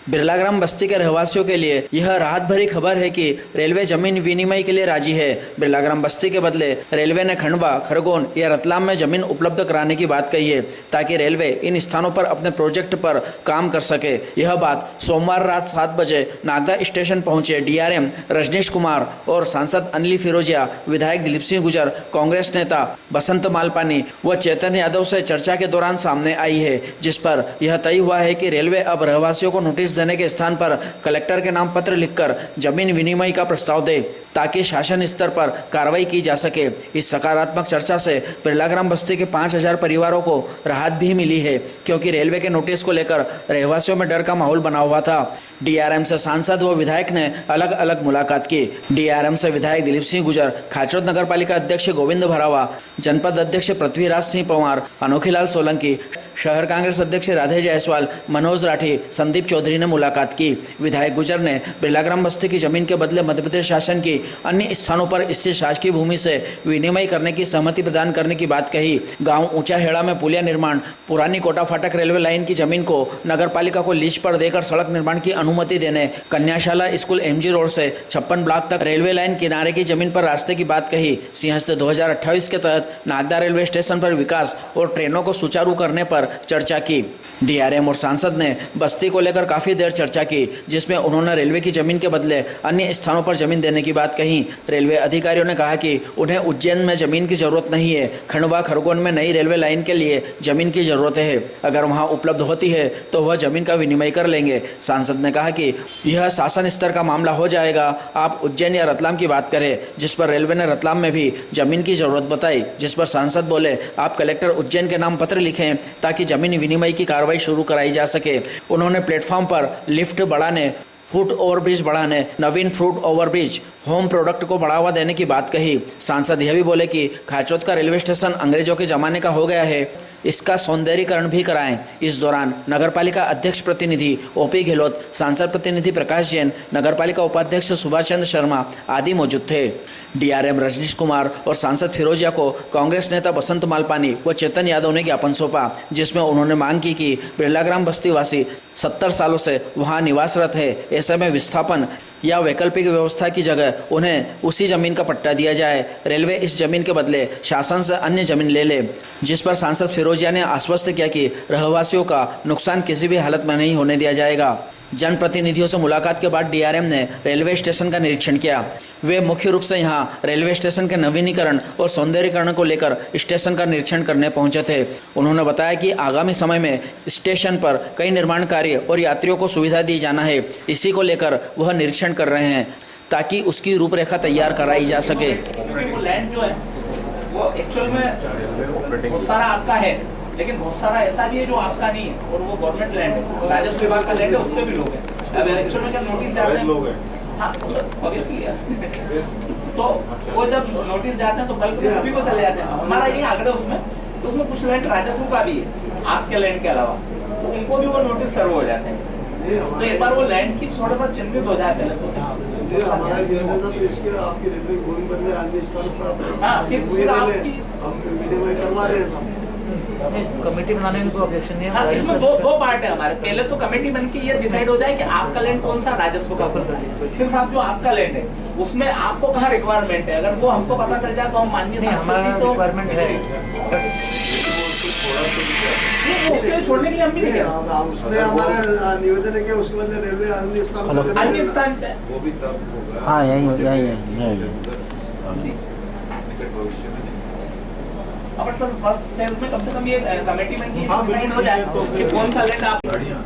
बिरलाग्राम बस्ती के रहवासियों के लिए यह राहत भरी खबर है कि रेलवे जमीन विनिमय के लिए राजी है। बिरलाग्राम बस्ती के बदले रेलवे ने खंडवा, खरगोन या रतलाम में जमीन उपलब्ध कराने की बात कही है, ताकि रेलवे इन स्थानों पर अपने प्रोजेक्ट पर काम कर सके। यह बात सोमवार रात 7 बजे नागदा स्टेशन पहुंचे डीआरएम रजनीश कुमार और सांसद अनिल फिरोजिया, विधायक दिलीप सिंह गुजर, कांग्रेस नेता बसंत मालपानी व चेतन यादव से चर्चा के दौरान सामने आई है, जिस पर यह तय हुआ है कि रेलवे अब रहवासियों को नोटिस देने के स्थान पर कलेक्टर के नाम पत्र लिखकर जमीन विनिमय का प्रस्ताव दे, ताकि शासन स्तर पर कार्रवाई की जा सके। इस सकारात्मक चर्चा से बिरलाग्राम बस्ती के 5000 परिवारों को राहत भी मिली है, क्योंकि रेलवे के नोटिस को लेकर रहवासियों में डर का माहौल बना हुआ था। डीआरएम से सांसद व विधायक ने अलग अलग मुलाकात की। डीआरएम से विधायक दिलीप सिंह गुजर, खाचरोद नगर पालिका अध्यक्ष गोविंद भरावा, जनपद अध्यक्ष पृथ्वीराज सिंह पंवार, अनोखीलाल सोलंकी, शहर कांग्रेस अध्यक्ष राधे जायसवाल, मनोज राठी, संदीप चौधरी ने मुलाकात की। विधायक गुजर ने बिरलाग्राम बस्ती की जमीन के बदले मध्य प्रदेश शासन की अन्य स्थानों पर स्थित शासकीय भूमि से विनिमय करने की सहमति प्रदान करने की बात कही। गांव ऊंचा हेड़ा में पुलिया निर्माण, पुरानी कोटा फाटक रेलवे लाइन की जमीन को नगर पालिका को लीज पर देकर सड़क निर्माण की अनुमति देने, कन्याशाला स्कूल एमजी रोड से 56 ब्लॉक तक रेलवे लाइन किनारे की जमीन पर रास्ते की बात कही। सिंहस्थ 2028 के तहत नागदा रेलवे स्टेशन पर विकास और ट्रेनों को सुचारू करने पर चर्चा की। डीआरएम और सांसद ने बस्ती को लेकर काफी देर चर्चा की, जिसमें उन्होंने रेलवे की जमीन के बदले अन्य स्थानों पर जमीन देने की बात कही। रेलवे अधिकारियों ने कहा कि उन्हें उज्जैन में जमीन की जरूरत नहीं है, खंडवा खरगोन में नई रेलवे लाइन के लिए जमीन की जरूरत है। अगर वहां उपलब्ध होती है तो वह जमीन का विनिमय कर लेंगे। सांसद ने कहा कि यह शासन स्तर का मामला हो जाएगा। आप उज्जैन या रतलाम की बात करें, जिस पर रेलवे ने रतलाम में भी जमीन की जरूरत बताई, जिस पर सांसद बोले आप कलेक्टर उज्जैन के नाम पत्र लिखें, ताकि जमीन विनिमय की कार्रवाई शुरू कराई जा सके। उन्होंने प्लेटफॉर्म पर लिफ्ट बढ़ाने, फुट ओवरब्रिज बढ़ाने, नवीन फुट ओवरब्रिज, होम प्रोडक्ट को बढ़ावा देने की बात कही। सांसद यह भी बोले कि खाचरोद का रेलवे स्टेशन अंग्रेजों के जमाने का हो गया है, इसका सौंदर्यीकरण भी कराएं। इस दौरान नगरपालिका अध्यक्ष प्रतिनिधि ओपी गहलोत, सांसद प्रतिनिधि प्रकाश जैन, नगरपालिका उपाध्यक्ष सुभाष चंद्र शर्मा आदि मौजूद थे। डीआरएम रजनीश कुमार और सांसद फिरोजिया को कांग्रेस नेता बसंत मालपानी व चेतन यादव ने ज्ञापन सौंपा, जिसमें उन्होंने मांग की कि बिरलाग्राम बस्ती वासी 70 सालों से वहां निवासरत है, ऐसे में विस्थापन या वैकल्पिक व्यवस्था की जगह उन्हें उसी जमीन का पट्टा दिया जाए। रेलवे इस जमीन के बदले शासन से अन्य जमीन ले ले, जिस पर सांसद फिरोजिया ने आश्वस्त किया कि रहवासियों का नुकसान किसी भी हालत में नहीं होने दिया जाएगा। जनप्रतिनिधियों से मुलाकात के बाद डीआरएम ने रेलवे स्टेशन का निरीक्षण किया। वे मुख्य रूप से यहां रेलवे स्टेशन के नवीनीकरण और सौंदर्यीकरण को लेकर स्टेशन का निरीक्षण करने पहुंचे थे। उन्होंने बताया कि आगामी समय में स्टेशन पर कई निर्माण कार्य और यात्रियों को सुविधा दी जाना है। इसी को लेकर वह निरीक्षण कर रहे हैं, ताकि उसकी रूपरेखा तैयार कराई जा सके। लैंड जो है वो एक्चुअल में बहुत सारा आपका है, लेकिन बहुत सारा ऐसा भी है जो आपका नहीं है और वो गवर्नमेंट लैंड है, राजस्व विभाग का लैंड है, उसमें भी लोग हैं। अब एक्चुअल में जब नोटिस जाते हैं, हाँ ऑब्वियसली तो वो जब नोटिस जाते हैं तो बल्कि तो सभी को चले जाते हैं। हमारा ये आंकड़ा उसमें कुछ लैंड राजस्व का भी है आपके लैंड के अलावा, तो उनको भी वो नोटिस सर्व हो जाते हैं। तो एक बार वो लैंड की थोड़ा सा चिन्हित हो जाए पहले तो फिर आपकी कमेटी बनाने में कोई ऑब्जेक्शन नहीं है। हाँ, इसमें दो पार्ट है हमारे। पहले तो कमेटी बन के ये डिसाइड हो जाए कि आपका लैंड कौन सा राजस्व का ऊपर है, फिर साहब जो आपका लैंड है उसमें आपको कहाँ रिक्वायरमेंट है, अगर वो हमको पता चल जाए तो हम माननीय रिक्वायरमेंट है उसके लिए छोड़ने के लिए हम भी नहीं कह रहे। उसमें हमारा निवेदन है कि उसके बदले रेलवे अन्य स्थान पे वो भी तब होगा। हाँ यही अब सर फर्स्ट फेज में कम से कम ये कमेटी बन के डिसाइड हो जाए कि कौन सा लैंड आप गाड़ियाँ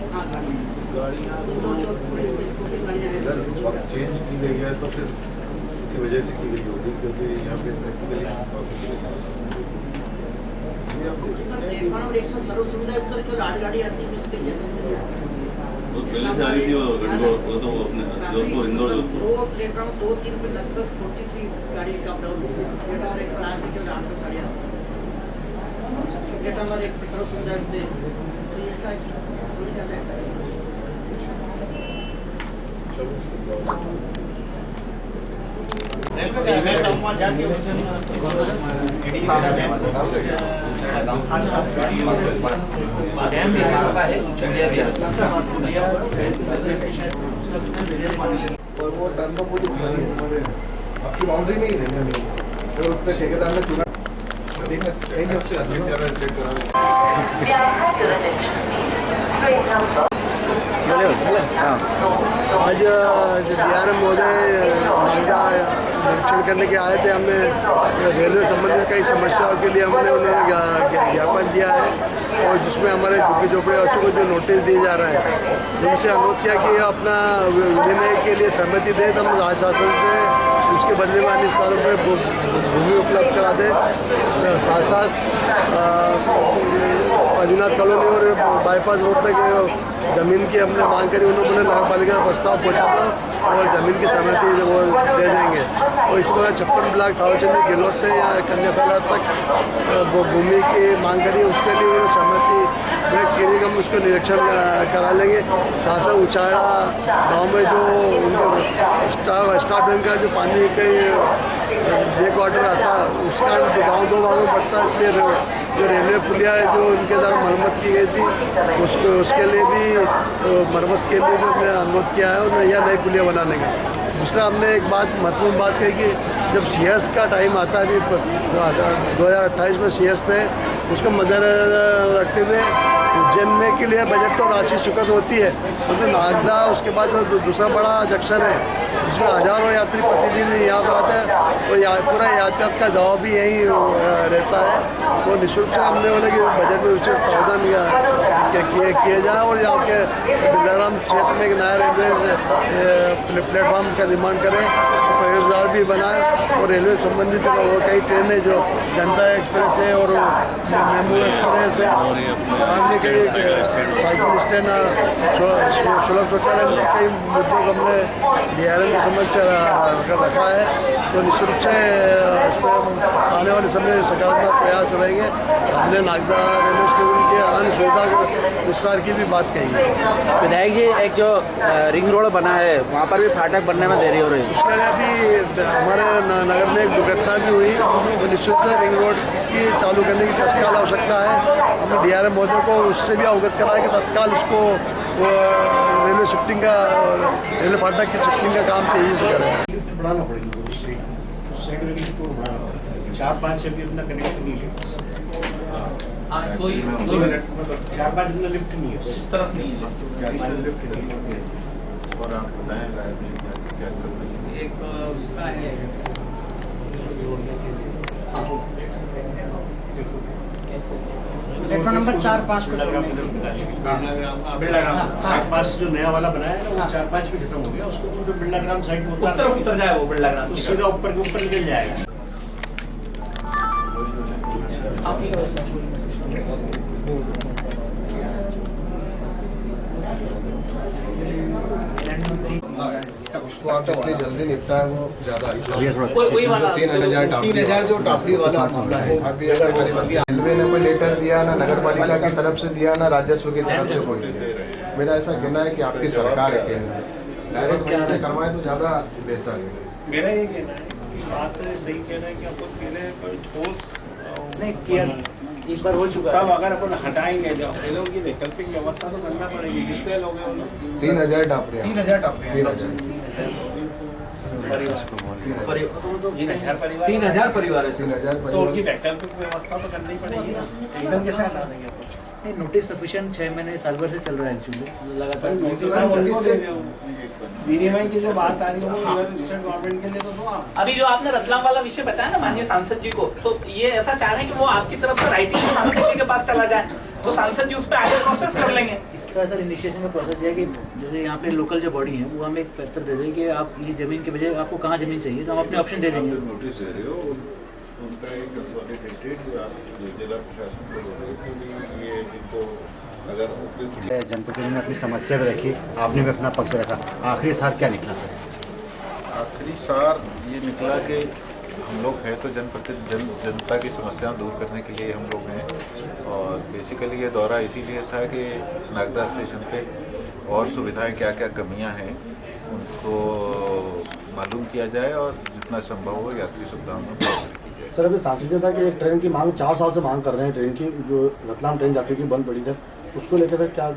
अगर चेंज की गई है तो फिर की वजह से की गई होगी, क्योंकि यहाँ पे प्रैक्टिकली पहले से आ रही थी वो तो अपने जोधपुर इंदौर दो प्लेटफॉर्म 2-3 पे लगभग 43 गाड़ी का अपडाउन प्लेटफॉर्म आज भी जो 8 साड़ियाँ प्लेटफॉर्म एक सर्व सुविधा दे, तो ऐसा सुन जाता है ऐसा। चलो और वो टर्न तो पूरी खाली है, आपकी बाउंड्री में ही रहने में, फिर उस पर ठेकेदार ने चुना देखा कहीं नहीं अच्छे चेक करा। आज DRM महोदय नागदा निरीक्षण करने के आए थे। हमने रेलवे संबंधित कई समस्याओं के लिए हमने उन्होंने ज्ञापन दिया है और जिसमें हमारे झुग्गी झोपड़े बच्चों को जो नोटिस दिया जा रहा है उनसे अनुरोध किया कि अपना विनिमय के लिए सहमति दे, तो हम राज्य शासन से उसके बदले में अन्य स्थानों पर भूमि उपलब्ध करा दें। साथ साथ आदिनाथ कॉलोनी और बाईपास रोड तक ज़मीन की हमने मांग करी, उन्होंने नगर पालिका का प्रस्ताव पहुँचा था और ज़मीन की सहमति वो दे देंगे। और इसमें 56 ब्लॉक थावरचंद गहलोत से या कन्याशाला तक वो भूमि की मांग करी, उसके लिए उन्होंने सहमति व्यक्त करी कि हम उसको निरीक्षण करा लेंगे। साथ साथ उचाड़ा गाँव में जो उनको स्टार्ट बैंक का जो पानी के ब्रेक वाटर आता है उसका गाँव दो भागों में पड़ता है, इसलिए जो रेलवे पुलिया है जो उनके द्वारा मरम्मत की गई थी उसके लिए भी मरम्मत के लिए भी हमने अनुरोध किया है और यह नई पुलिया बनाने का। दूसरा हमने एक बात महत्वपूर्ण बात कही कि जब CS का टाइम आता है, अभी 2028 में CS थे, उसको मद्देनजर रखते हुए उज्जैन में के लिए बजट तो राशि स्वीकृत होती है, तो नागदा उसके बाद दूसरा बड़ा जंक्शन है जिसमें हजारों यात्री प्रतिदिन यहाँ पर आते हैं और पूरा यातायात का दबाव भी यहीं रहता है। तो निःशुल्क से हमने बोले कि बजट में उचित प्रावधान किए जाए और यहाँ के बिलाराम क्षेत्र में एक नया रेलवे प्लेटफॉर्म का निर्माण करें, प्रवेशद्वार भी बनाए और रेलवे संबंधित वो कई ट्रेनें जो जनता एक्सप्रेस है और मेमू एक्सप्रेस है, अन्य कई साइकिल स्टैंड, सुलभ शौचालय, कई मुद्दों को हमने DRM के समक्ष रखा है। तो निःशुल्क से इसमें आने वाले समय सकारात्मक प्रयास रहेंगे। हमने नागदा रेलवे स्टेशन के अन्य सुविधा के विस्तार की भी बात कही है। विधायक जी, एक जो रिंग रोड बना है वहाँ पर भी फाटक बनने में देरी हो रही है, उसके लिए अभी हमारे नगर में एक दुर्घटना भी हुई, तो निश्चित रिंग रोड की चालू करने की तत्काल आवश्यकता है। हमने DRM महोदय को उससे भी अवगत कराया कि तत्काल उसको रेलवे शिफ्टिंग का रेलवे फाटक की शिफ्टिंग का काम तेजी से करें। लिफ्ट बढ़ाना पड़ेगा, उस साइड में लिफ्ट बढ़ाना पड़ेगा। 4-5 से भी अपना कनेक्ट नहीं है, 4-5 अपना लिफ्ट नहीं है, इस तरफ नहीं है लिफ्ट नहीं है। और आप बताएं क्या एक उसका है प्लेटफॉर्म नंबर 4-5 को बिरलाग्राम 4-5 जो नया वाला बनाया है ना, वो 4-5 भी खत्म हो गया, उसको जो बिरलाग्राम साइड में उस तरफ उतर जाए वो बिरलाग्राम तो सीधा ऊपर के ऊपर निकल जाएगा। उसको आप जितनी जल्दी निपटाए वो ज़्यादा अच्छा है। वही वाला 3000 जो टापरी वाला मामला है, अभी रेलवे ने कोई लेटर दिया ना नगर पालिका की तरफ से दिया ना राजस्व की तरफ से कोई दिया। मेरा ऐसा कहना है कि आपकी सरकार है, डायरेक्ट वहीं से करवाए तो ज़्यादा बेहतर है। मेरा ये कहना है कि बात सही कहना है कि आपको पहले कोई ठोस नहीं किया, एक बार हो चुका तब है। अगर अपन हटाएंगे जो खेलों की वैकल्पिक व्यवस्था तो करना पड़ेगी। कितने लोग हैं उन 3000 टापरी 3000 टापरी 3000 परिवार है। तो उनकी वैकल्पिक व्यवस्था तो करनी पड़ेगी ना, एकदम कैसे हटा देंगे अपन? नहीं, नोटिस सफिशिएंट 6 महीने साल भर से चल रहा है एक्चुअली लगातार। विनिमय की जो बात आ रही है वो रियल एस्टेट गवर्नमेंट के लिए तो आप अभी जो आपने रतलाम वाला विषय बताया ना माननीय सांसद जी को, तो ये ऐसा चाह रहे हैं कि वो आपकी तरफ से राइटिंग सांसद जी के पास चला जाए, तो सांसद जी उस पर आगे प्रोसेस कर लेंगे। इसका सर इनिशिएशन का प्रोसेस ये है कि जैसे यहाँ पे लोकल जो बॉडी है वो हमें एक पत्र दे दें कि आप ये ज़मीन के बजाय आपको कहाँ ज़मीन चाहिए, तो हम अपने ऑप्शन दे देंगे। नोटिस दे रहे हो उनका एक कंसोलिडेटेड जो आप जिला प्रशासन को बोल रहे कि ये इनको अगर उपयुक्त जनप्रतिनिधि ने अपनी समस्या भी रखी, आपने भी अपना पक्ष रखा, आखिरी सार क्या निकला सर? आखिरी सार ये निकला कि हम लोग हैं तो जनता की समस्याएं दूर करने के लिए हम लोग हैं, और बेसिकली ये दौरा इसीलिए था कि नागदा स्टेशन पे और सुविधाएं क्या क्या कमियां हैं उनको मालूम किया जाए और जितना संभव हो यात्री सुविधाओं में बढ़ोतरी की जाए। सर, अभी सांसद था कि एक ट्रेन की मांग 4 साल से मांग कर रहे हैं, ट्रेन की जो रतलाम ट्रेन जाती थी बंद पड़ी थी, उसको लेकर सर क्या?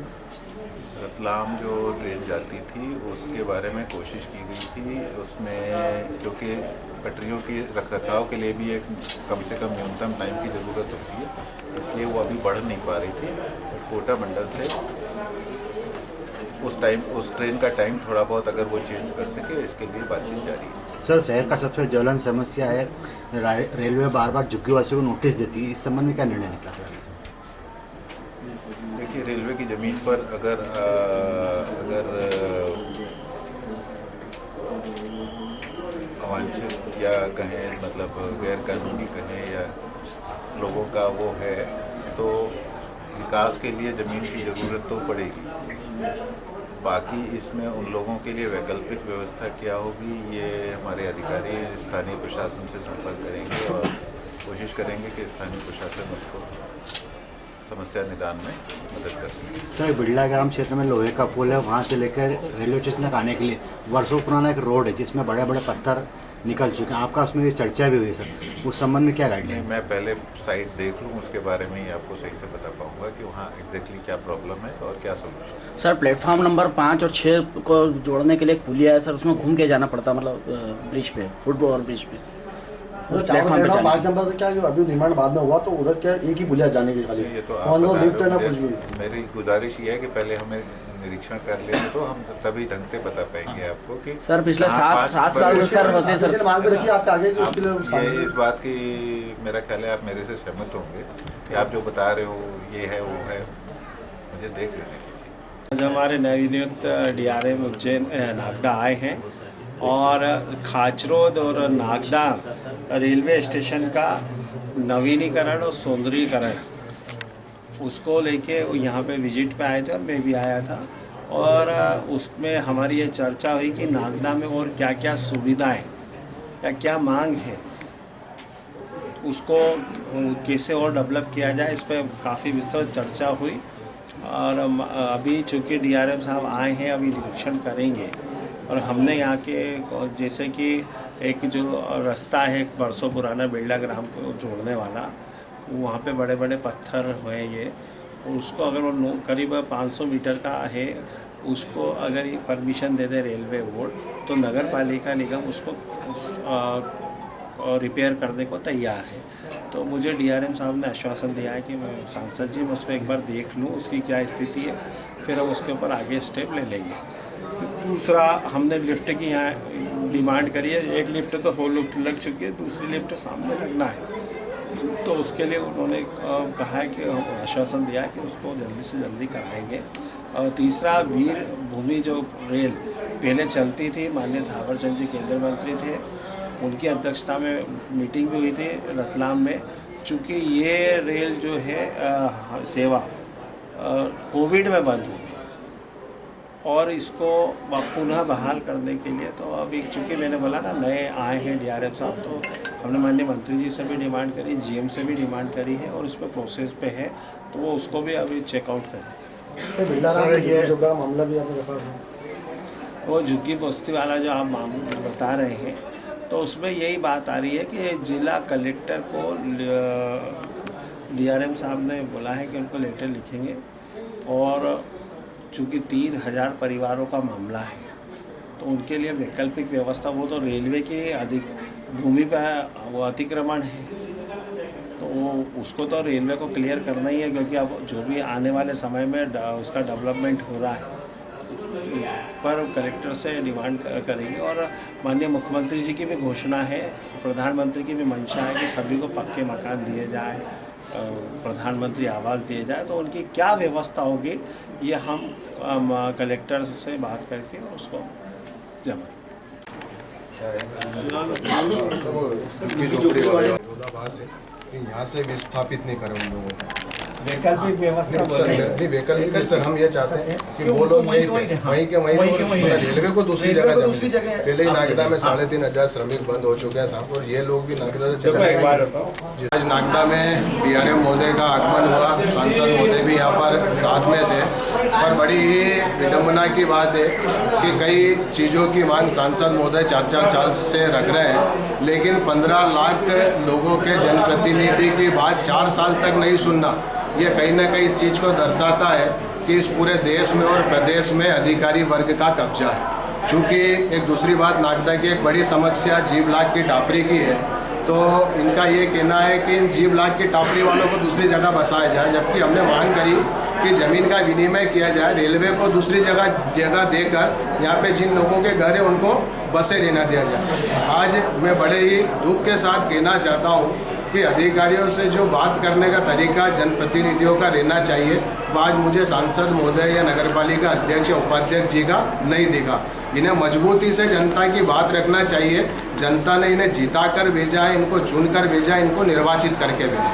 रतलाम जो ट्रेन जाती थी उसके बारे में कोशिश की गई थी, उसमें क्योंकि पटरियों की रखरखाव के लिए भी एक कम से कम न्यूनतम टाइम की ज़रूरत होती है, इसलिए वो अभी बढ़ नहीं पा रही थी। कोटा मंडल से उस ट्रेन का टाइम थोड़ा बहुत अगर वो चेंज कर सके, इसके लिए बातचीत जारी है। सर, शहर का सबसे ज्वलन समस्या है रेलवे बार बार झुग्गीवासियों को नोटिस देती है, इस संबंध में क्या निर्णय निकला सर? देखिए, रेलवे की ज़मीन पर अगर अवांछित या कहें मतलब गैर कानूनी कहें या लोगों का वो है, तो विकास के लिए ज़मीन की ज़रूरत तो पड़ेगी। बाकी इसमें उन लोगों के लिए वैकल्पिक व्यवस्था क्या होगी, ये हमारे अधिकारी स्थानीय प्रशासन से संपर्क करेंगे और कोशिश करेंगे कि स्थानीय प्रशासन उसको समस्या निदान में मदद कर सके। सर, बिड़ला ग्राम क्षेत्र में लोहे का पुल है, वहाँ से लेकर रेलवे स्टेशन तक आने के लिए वर्षों पुराना एक रोड है जिसमें बड़े बड़े पत्थर निकल चुके हैं। आपका उसमें चर्चा भी हुई है सर, उस संबंध में क्या गाइडलाइन? मैं पहले साइट देख लूँ, उसके बारे में ही आपको सही से बता पाऊंगा कि वहाँ एग्जैक्टली क्या प्रॉब्लम है और क्या सोल्यूशन। सर, प्लेटफॉर्म नंबर 5 और 6 को जोड़ने के लिए एक पुलिया है सर, उसमें घूम के जाना पड़ता, मतलब ब्रिज पे, फुटओवर ब्रिज पे। उस प्लेटफॉर्म पे 5 नंबर से क्या अभी निर्माण बाद में हुआ तो उधर क्या एक ही पुलिया जाने के खाली, ये तो लिफ्ट है ना कुछ भी। मेरी गुजारिश ये है कि पहले हमें निरीक्षण कर लें तो हम तभी ढंग से बता पाएंगे आपको कि सर पिछले 7 साल से सर होते सर मांग पे रखिए आपके आगे कि उसके लिए ये इस बात की मेरा ख्याल है आप मेरे से सहमत होंगे कि आप जो बता रहे हो ये है वो है, मुझे देख लेने दीजिए। आज हमारे नवनियुक्त DRM उज्जैन नागदा आए हैं और खाचरोद और नागदा रेलवे स्टेशन का नवीनीकरण और सौंदर्यीकरण उसको लेके यहाँ पे विजिट पे आए थे और मैं भी आया था, और उसमें हमारी ये चर्चा हुई कि नागदा में और क्या क्या सुविधाएं या क्या मांग है, उसको कैसे और डेवलप किया जाए, इस पर काफ़ी विस्तृत चर्चा हुई। और अभी चूँकि DRM साहब आए हैं, अभी निरीक्षण करेंगे और हमने यहाँ के जैसे कि एक जो रास्ता है बरसों पुराना बिड़ला ग्राम को जोड़ने वाला, वहाँ पे बड़े बड़े पत्थर हुए ये, उसको अगर वो करीब 500 मीटर का है, उसको अगर ये परमिशन दे दे रेलवे बोर्ड तो नगर पालिका निगम उसको रिपेयर करने को तैयार है। तो मुझे DRM साहब ने आश्वासन दिया है कि मैं सांसद जी मैं उस पर एक बार देख लूँ उसकी क्या स्थिति है, फिर हम उसके ऊपर आगे स्टेप ले लेंगे। फिर दूसरा हमने लिफ्ट की यहाँ डिमांड करी है, एक लिफ्ट तो हो लग चुकी है, दूसरी लिफ्ट सामने लगना है, तो उसके लिए उन्होंने कहा है कि आश्वासन दिया है कि उसको जल्दी से जल्दी कराएंगे। और तीसरा वीर भूमि जो रेल पहले चलती थी, माननीय थावर चंद जी केंद्रीय मंत्री थे, उनकी अध्यक्षता में मीटिंग भी हुई थी रतलाम में। चूँकि ये रेल जो है सेवा कोविड में बंद हुई और इसको पुनः बहाल करने के लिए, तो अभी चूँकि मैंने बोला ना नए आए हैं DRM साहब, तो हमने माननीय मंत्री जी से भी डिमांड करी, GM से भी डिमांड करी है और उस पर प्रोसेस पे है, तो वो उसको भी अभी चेकआउट करें। मामला भी आपने देखा, वो झुग्गी बस्ती वाला जो आप मामला बता रहे हैं, तो उसमें यही बात आ रही है कि जिला कलेक्टर को DRM साहब ने बोला है कि उनको लेटर लिखेंगे, और चूँकि 3000 परिवारों का मामला है तो उनके लिए वैकल्पिक व्यवस्था, वो तो रेलवे की भूमि पर वो अतिक्रमण है, तो उसको तो रेलवे को क्लियर करना ही है, क्योंकि अब जो भी आने वाले समय में उसका डेवलपमेंट हो रहा है, पर कलेक्टर से डिमांड करेंगे। और माननीय मुख्यमंत्री जी की भी घोषणा है, प्रधानमंत्री की भी मंशा है कि सभी को पक्के मकान दिए जाए, प्रधानमंत्री आवास दिए जाए, तो उनकी क्या व्यवस्था होगी ये हम कलेक्टर से बात करके उसको जमा। यहाँ से विस्थापित नहीं करें उन लोगों को, वैकल्पिक व्यवस्था बोल रहे हैं। नहीं वैकल्पिक सर, हम ये चाहते हैं कि वो लोग वहीं के वहीं रेलवे को दूसरी जगह पहले ही नागदा में 3,500 श्रमिक बंद हो चुके हैं साहब, और ये लोग भी नागदा से चले गए। आज नागदा में DRM महोदय का आगमन हुआ, सांसद महोदय भी यहाँ पर साथ में थे, और बड़ी ही विडम्बना की बात है कि कई चीज़ों की मांग सांसद महोदय 4-4 साल से रख रहे हैं, लेकिन 15 लाख लोगों के जनप्रतिनिधि की बात 4 साल तक नहीं सुनना, ये कहीं ना कहीं इस चीज़ को दर्शाता है कि इस पूरे देश में और प्रदेश में अधिकारी वर्ग का कब्जा है। चूँकि एक दूसरी बात, नागदा की एक बड़ी समस्या जीव लाख की टापरी की है, तो इनका ये कहना है कि इन जीव लाख की टापरी वालों को दूसरी जगह बसाया जाए, जबकि हमने मांग करी कि ज़मीन का विनिमय किया जाए, रेलवे को दूसरी जगह देकर यहाँ पे जिन लोगों के घर है उनको बसें लेना दिया जाए। आज मैं बड़े ही दुख के साथ कहना चाहता हूँ कि अधिकारियों से जो बात करने का तरीका जनप्रतिनिधियों का रहना चाहिए, वो आज मुझे सांसद महोदय या नगरपालिका अध्यक्ष या उपाध्यक्ष जी का नहीं दिखा। इन्हें मजबूती से जनता की बात रखना चाहिए। जनता ने इन्हें जिता कर भेजा है, इनको चुन कर भेजा है, इनको निर्वाचित करके भेजा।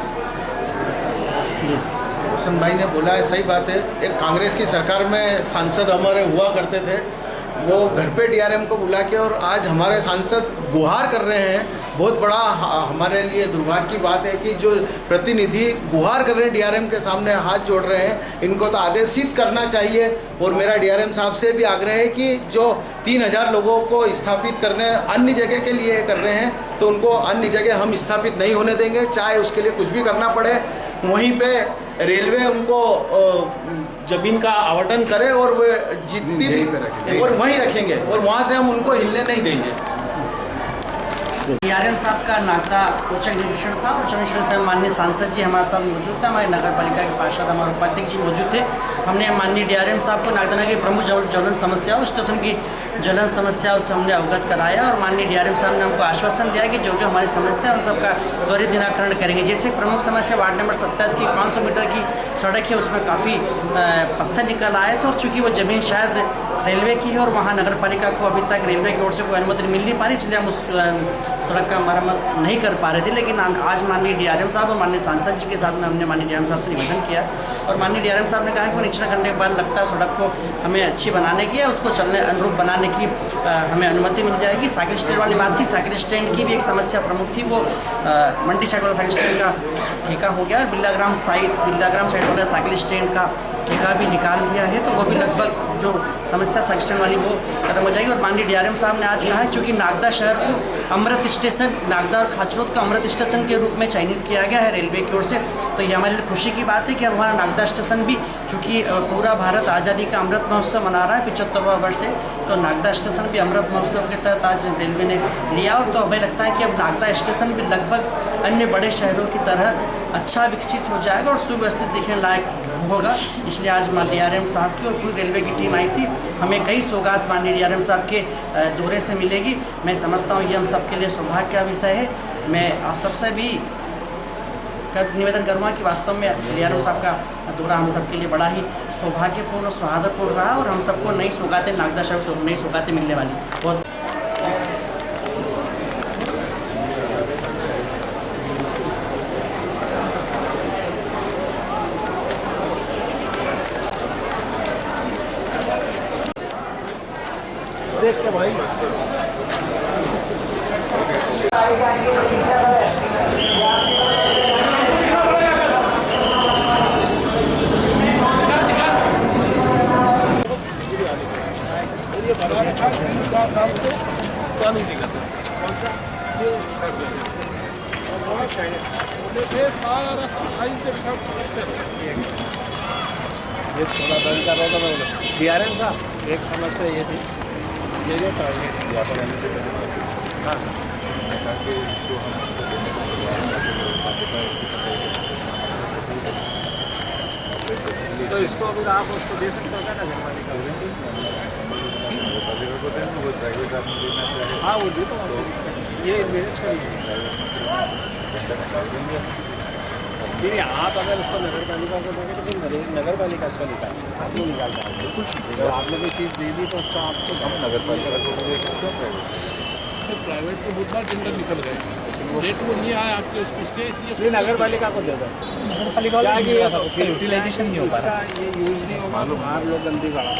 रोशन भाई ने बोला है, सही बात है। एक कांग्रेस की सरकार में सांसद हमारे हुआ करते थे, वो घर पे DRM को बुला के, और आज हमारे सांसद गुहार कर रहे हैं। बहुत बड़ा हमारे लिए दुर्भाग्य की बात है कि जो प्रतिनिधि गुहार कर रहे हैं DRM के सामने, हाथ जोड़ रहे हैं, इनको तो आदेशित करना चाहिए। और मेरा DRM साहब से भी आग्रह है कि जो 3000 लोगों को स्थापित करने अन्य जगह के लिए कर रहे हैं, तो उनको अन्य जगह हम स्थापित नहीं होने देंगे, चाहे उसके लिए कुछ भी करना पड़े। वहीं पे रेलवे उनको जमीन का आवंटन करे और वो जितनी भी और वहीं रखेंगे, और वहाँ से हम उनको हिलने नहीं देंगे। DRM साहब का नागदा औचक निरीक्षण था। औचक निरीक्षण से माननीय सांसद जी हमारे साथ मौजूद थे, हमारे नगर पालिका के पार्षद हमारे उपाध्यक्ष जी मौजूद थे। हमने माननीय DRM साहब को नागदा की प्रमुख ज्वलन समस्याओं, स्टेशन की ज्वलन समस्याओं से हमने अवगत कराया, और माननीय DRM साहब ने हमको आश्वासन दिया कि जो जो हमारी समस्या है उन सबका त्वरित निराकरण करेंगे। जैसे प्रमुख समस्या वार्ड नंबर 27 की 500 मीटर की सड़क है, उसमें काफ़ी पत्थर निकल आए थे, और चूँकि वो ज़मीन शायद रेलवे की है और वहाँ नगर पालिका को अभी तक रेलवे की ओर से कोई अनुमति मिल नहीं पा रही, इसलिए हम उस सड़क का मरम्मत नहीं कर पा रहे थे। लेकिन आज माननीय DRM साहब और माननीय सांसद जी के साथ में हमने माननीय DRM साहब से निवेदन किया, और माननीय DRM साहब ने कहा कि निरीक्षण करने के बाद लगता है सड़क को हमें अच्छी बनाने की है, उसको चलने अनुरूप बनाने की हमें अनुमति मिल जाएगी। साइकिल स्टैंड वाली बात थी, साइकिल स्टैंड की भी एक समस्या प्रमुख थी, वो मंडी साइड वाला साइकिल स्टैंड का ठेका हो गया, और बिल्लाग्राम साइड वाला साइकिल स्टैंड का ठेका भी निकाल दिया है, तो वो भी लगभग जो समस्या साइकिल स्टैंड वाली वो खत्म हो जाएगी। और माननीय DRM साहब ने आज कहा है, चूँकि नागदा शहर को अमृत स्टेशन, नागदा और खाचरोद को अमृत स्टेशन के रूप में चयनित किया गया है रेलवे की ओर से, तो ये हमारे लिए खुशी की बात है कि हमारा नागदा स्टेशन भी, चूँकि पूरा भारत आज़ादी का अमृत महोत्सव मना रहा है 75वां वर्ष है, तो नागदा स्टेशन भी अमृत महोत्सव के तहत आज रेलवे ने लिया। और तो हमें लगता है कि अब नागदा स्टेशन भी लगभग अन्य बड़े शहरों की तरह अच्छा विकसित हो जाएगा और सुव्यवस्थित दिखने लायक होगा। इसलिए आज माननीय DRM साहब की और पूरी रेलवे की टीम आई थी। हमें कई सौगात माननीय DRM साहब के दौरे से मिलेगी। मैं समझता हूँ ये हम सबके लिए सौभाग्य का विषय है। मैं आप सबसे भी निवेदन करूँगा कि वास्तव में DRM साहब का दौरा हम सबके लिए बड़ा ही सौभाग्यपूर्ण और सौहार्दपूर्ण रहा, और हम सबको नई सौगातें, नागदा शहर से नई सौगातें मिलने वाली। बहुत देख के भाई ये थोड़ा बंद कर रहा था मैं। DRM साहब, एक समस्या ये थी, ये जो टारगेट दिया था हाँ, तो इसको अगर आप उसको दे सकते हो क्या नगर पालिका हाँ वो दे तो ये मैनेज करिए। नहीं आप अगर इसको नगर पालिका को देंगे तो फिर नगर पालिका इसका निकाल आप लोग निकाल पाएंगे। अगर आपने कोई चीज़ दे दी तो उसका आपको हम नगर पालिका को फिर प्राइवेट को बहुत बार टेंडर निकल गए। रेट वो नहीं आया आपके उसके इसलिए नगर पालिका को दे दो, नगर पालिका उसका यूटिलाइजेशन नहीं हो पा रहा, ये यूज नहीं हो मालूम, बाहर लोग गंदी गाड़ा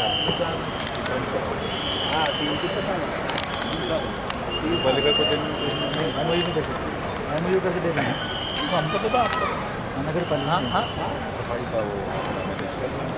हाँ 3 पालिका को दिन MOU करके दे देंगे तो हमको तो आपको नगर पालिका सफाई का वो मैनेज कर रहे हैं।